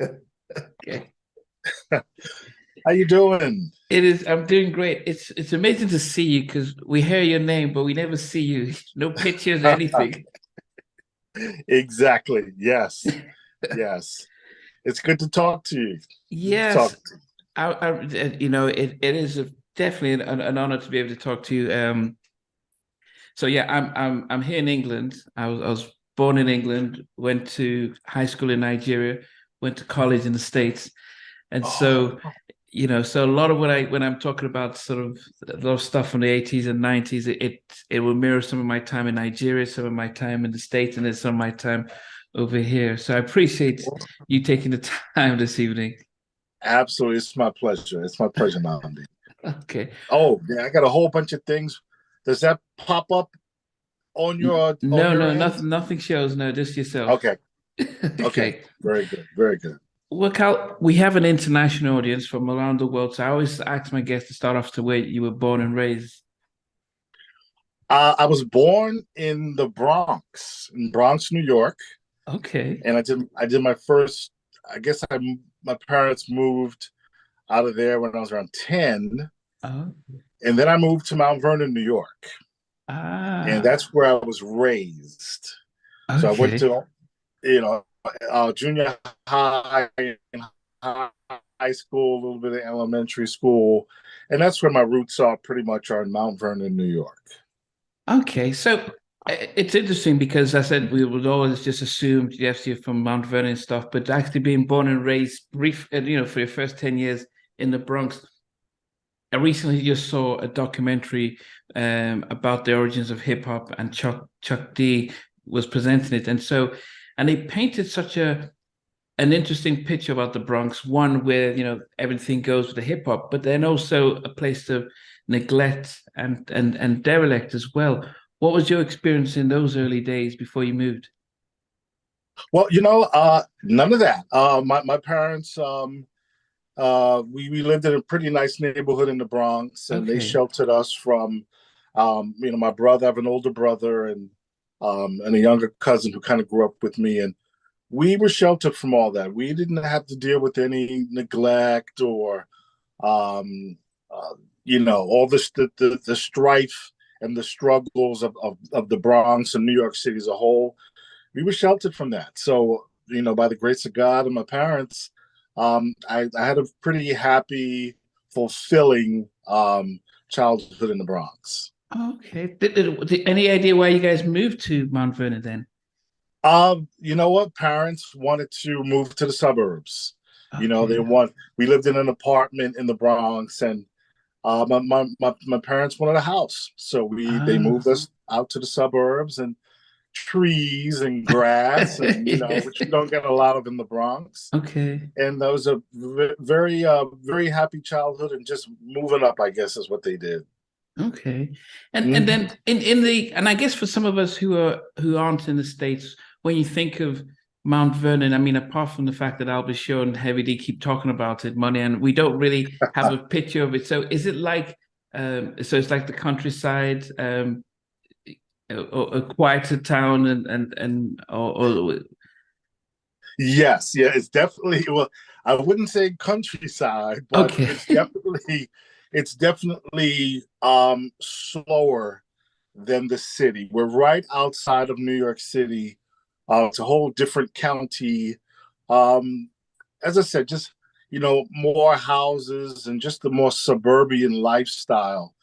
Okay. How you doing? It is. I'm doing great. It's amazing to see you because we hear your name, but we never see you. No pictures, anything. Exactly. Yes. Yes. It's good to talk to you. Good to Yes, talk. it is definitely an honor to be able to talk to you. So yeah, I'm here in England. I was born in England, went to high school in Nigeria, went to college in the States, and Oh, so a lot of when I'm talking about sort of a lot of stuff from the 80s and 90s, it will mirror some of my time in Nigeria, some of my time in the States, and then some of my time over here. So I appreciate you taking the time this evening. absolutely. It's my pleasure. It's my pleasure, Nandi. Okay. Oh, yeah, I got a whole bunch of things. Does that pop up on No, your no, end? nothing shows. No, just yourself. Okay. Okay. Okay. Very good. Very good. Well, Cal, we have an international audience from around the world. So I always ask my guests to start off to where you were born and raised. I was born in the Bronx, in Bronx, New York, Okay. and I did my first. I guess my parents moved out of there when I was around 10. Oh, And then I moved to Mount Vernon, New York. And ah, that's where I was raised. So I went okay. to, junior high and high school, a little bit of elementary school. And that's where my roots are pretty much are in Mount Vernon, New York. Okay, so it's interesting because I said we would always just assume yes, you're from Mount Vernon and stuff, but actually being born and raised brief, for your first 10 years in the Bronx. I recently just saw a documentary about the origins of hip hop, and Chuck D was presenting it, and they painted such an interesting picture about the Bronx, one where everything goes with the hip hop, but then also a place of neglect and derelict as well. What was your experience in those early days before you moved? Well, none of that. My parents, we lived in a pretty nice neighborhood in the Bronx, and they Okay. sheltered us from, my brother. I have an older brother and a younger cousin who kind of grew up with me, and we were sheltered from all that. We didn't have to deal with any neglect or, um, all the strife and the struggles of the Bronx and New York City as a whole. We were sheltered from that. So, by the grace of God and my parents, I had a pretty happy, fulfilling childhood in the Bronx. Okay. Any idea why you guys moved to Mount Vernon then? You know what? Parents wanted to move to the suburbs. They Okay. want. We lived in an apartment in the Bronx, and my parents wanted a house, so we they Ah. moved us out to the suburbs and trees and grass, and which we don't get a lot of in the Bronx. Okay. And that was a very very happy childhood, and just moving up, I guess, is what they did. Okay. And Mhm. then in the and I guess for some of us who aren't in the States, when you think of Mount Vernon, I mean, apart from the fact that B.Sure and Heavy D keep talking about it, money, and we don't really have a picture of it. So is it like so it's like the countryside, a quieter town and or Yes, yeah, it's definitely, well, I wouldn't say countryside, but okay. it's definitely slower than the city. We're right outside of New York City. It's a whole different county. Um, as I said, just more houses and just the more suburban lifestyle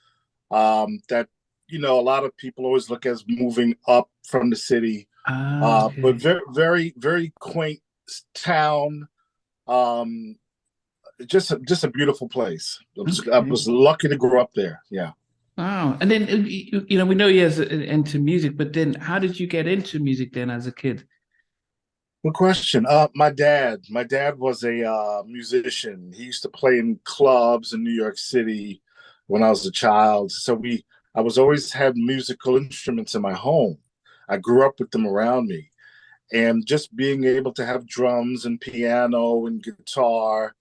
that a lot of people always look as moving up from the city. But Okay. very, very, very quaint town. Um, just a beautiful place. I Okay. was lucky to grow up there. Yeah. Wow. And then we know you as into music, but then how did you get into music then as a kid? Good question. My dad was a musician. He used to play in clubs in New York City when I was a child. I was always had musical instruments in my home. I grew up with them around me, and just being able to have drums and piano and guitar,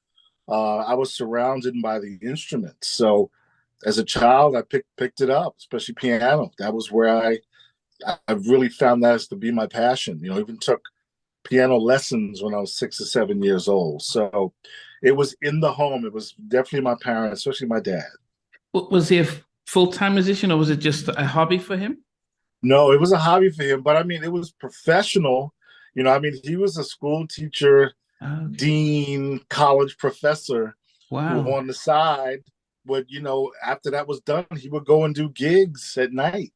I was surrounded by the instruments. So as a child, I picked it up, especially piano. That was where I really found that as to be my passion. Even took piano lessons when I was 6 or 7 years old. So it was in the home. It was definitely my parents, especially my dad. Was he a full-time musician or was it just a hobby for him? No, it was a hobby for him, but I mean, it was professional. I mean, he was a school teacher, Okay. dean, college professor who Wow. on the side would, after that was done, he would go and do gigs at night,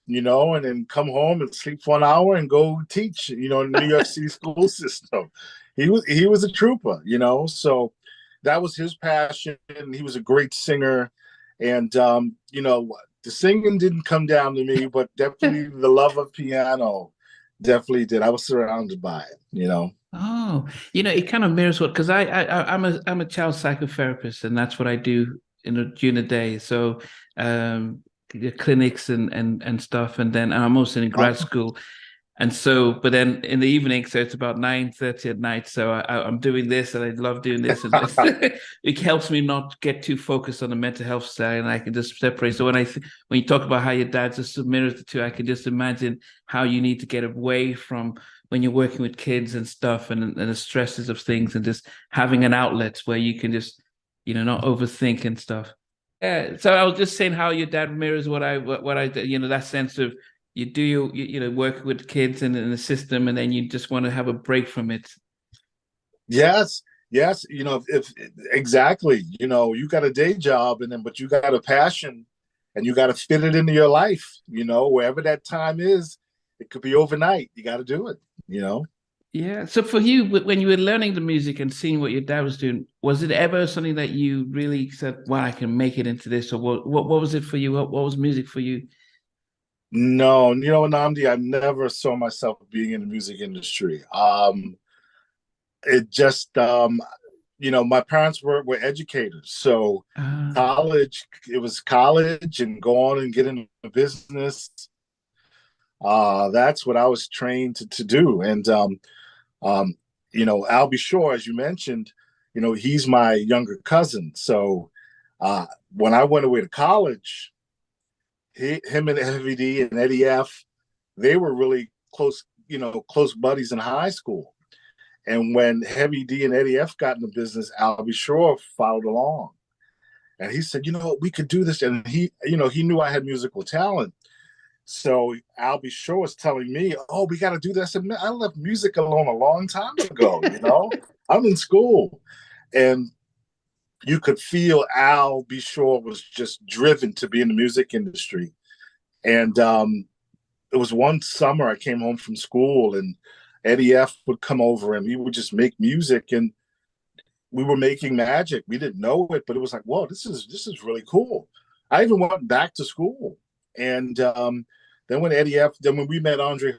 and then come home and sleep for an hour and go teach, in the New York City school system. He was a trooper, so that was his passion. He was a great singer. And the singing didn't come down to me, but definitely the love of piano definitely did. I was surrounded by it. Oh, it kind of mirrors what because I'm a child psychotherapist and that's what I do during the day. So the clinics and stuff, and then I'm also in grad school. And so, but then in the evening, so it's about 9:30 at night. So I'm doing this, and I love doing this, and it helps me not get too focused on the mental health side, and I can just separate. So when you talk about how your dad just mirrors the two, I can just imagine how you need to get away from when you're working with kids and stuff, and the stresses of things, and just having an outlet where you can just not overthink and stuff. Yeah. So I was just saying how your dad mirrors what I did, that sense of you do work with kids and in the system, and then you just want to have a break from it. Yes, yes. If exactly, you got a day job but you got a passion and you got to fit it into your life, wherever that time is. It could be overnight. You got to do it. Yeah. So for you, when you were learning the music and seeing what your dad was doing, was it ever something that you really said, "Well, I can make it into this," or what was it for you? What was music for you? No, Namdi, I never saw myself being in the music industry. It just my parents were educators, so Ah. college, it was college and go on and get into business. That's what I was trained to do. And um, I'll be sure, as you mentioned, he's my younger cousin. So when I went away to college, him and Heavy D and Eddie F, they were really close buddies in high school. And when Heavy D and Eddie F got in the business, Al B. Sure followed along. And he said, we could do this. And he knew I had musical talent. So Al B. Sure was telling me, oh, we got to do this. I said, man, I left music alone a long time ago. I'm in school. And you could feel Al B. Sure was just driven to be in the music industry. And it was one summer I came home from school and Eddie F would come over and we would just make music and we were making magic. We didn't know it, but it was like, whoa, this is really cool. I even went back to school. And then when we met Andre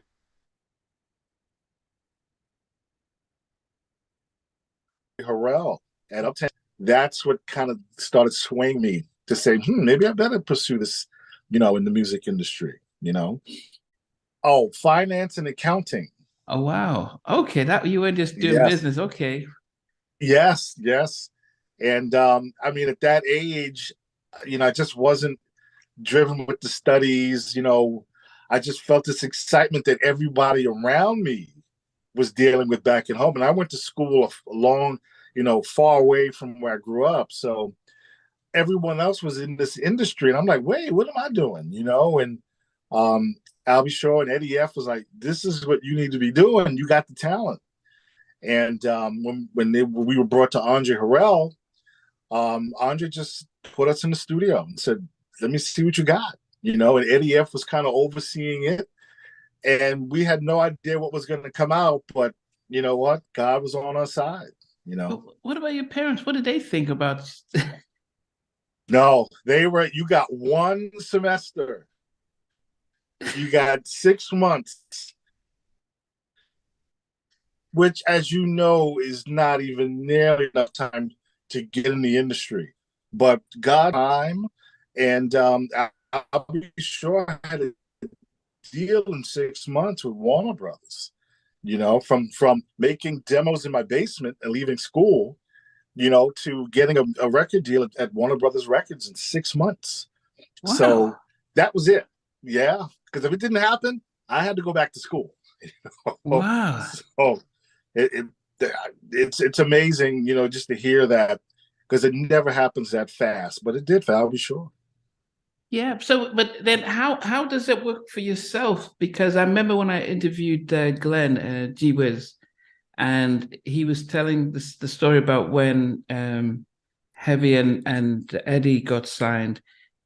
Harrell at Uptown, that's what kind of started swaying me to say, maybe I better pursue this, in the music industry. Oh, finance and accounting. Oh wow. Okay, that you were just doing Yes, business. Okay. yes, yes. And I mean, at that age, I just wasn't driven with the studies. I just felt this excitement that everybody around me was dealing with back at home. And I went to school far away from where I grew up. So everyone else was in this industry. And I'm like, wait, what am I doing? And Al B. Sure and Eddie F was like, this is what you need to be doing. You got the talent. And we were brought to Andre Harrell, Andre just put us in the studio and said, let me see what you got. And Eddie F was kind of overseeing it. And we had no idea what was going to come out. But you know what? God was on our side. What about your parents? What did they think about? No, you got one semester. You got 6 months, which, as you know, is not even nearly enough time to get in the industry. But God time, and I'll be sure I had a deal in 6 months with Warner Brothers. From making demos in my basement and leaving school, to getting a record deal at Warner Brothers Records in 6 months. So Wow. that was it. Yeah, because if it didn't happen, I had to go back to school. Wow. So it, it's amazing, just to hear that, because it never happens that fast, but it did. I'll be sure. Yeah. So, but then how does it work for yourself? Because I remember when I interviewed Glenn G Wiz, and he was telling the story about when Heavy and Eddie got signed.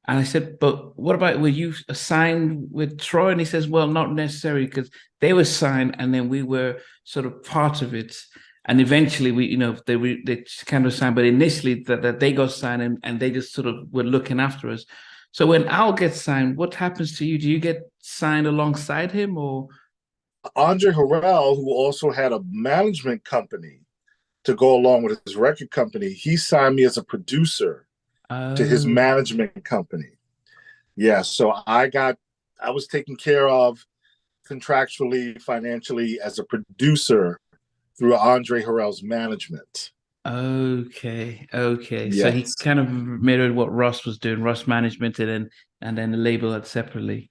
And I said, but what about, were you signed with Troy? And he says, well, not necessarily, because they were signed and then we were sort of part of it. And eventually they kind of signed, but initially that they got signed and they just sort of were looking after us. So when Al gets signed, what happens to you? Do you get signed alongside him, or? Andre Harrell, who also had a management company to go along with his record company, he signed me as a producer to his Oh, management company. Yeah, so I was taken care of contractually, financially as a producer through Andre Harrell's management. okay, okay. So he Yes, kind of mirrored what Ross was doing. Ross management it and then the label it separately.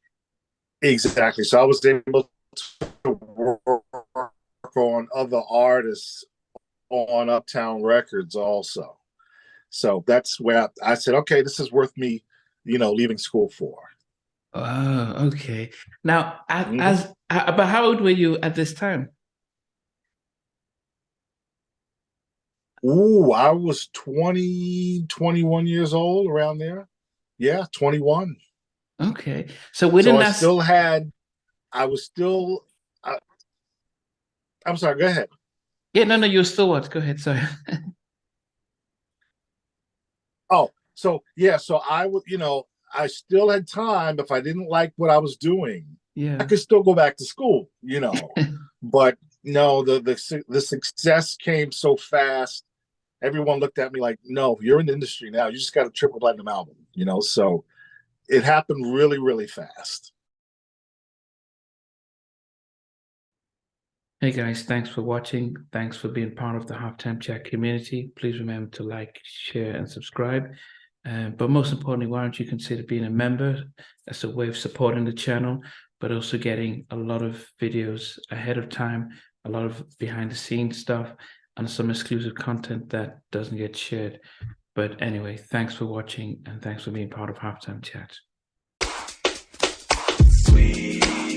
exactly. So I was able to work on other artists on Uptown Records also. So that's where I said, okay, this is worth me, leaving school for. Oh, okay. Now, Mm-hmm. but how old were you at this time? Ooh, I was 20, 21 years old, around there. Yeah, 21. Okay, so So within that, I was still, I, I'm sorry, go ahead. yeah, no, no, you're still what? Go ahead, sorry. Oh, so yeah, so I would, I still had time. If I didn't like what I was doing, I Yeah. could still go back to school. But no, the success came so fast. Everyone looked at me like, no, you're in the industry now. You just got a triple platinum album. So it happened really, really fast. Hey guys, thanks for watching. Thanks for being part of the Halftime Chat community. Please remember to like, share, and subscribe. But most importantly, why don't you consider being a member? That's a way of supporting the channel, but also getting a lot of videos ahead of time, a lot of behind the scenes stuff, and some exclusive content that doesn't get shared. But anyway, thanks for watching and thanks for being part of Halftime Chat. Sweet.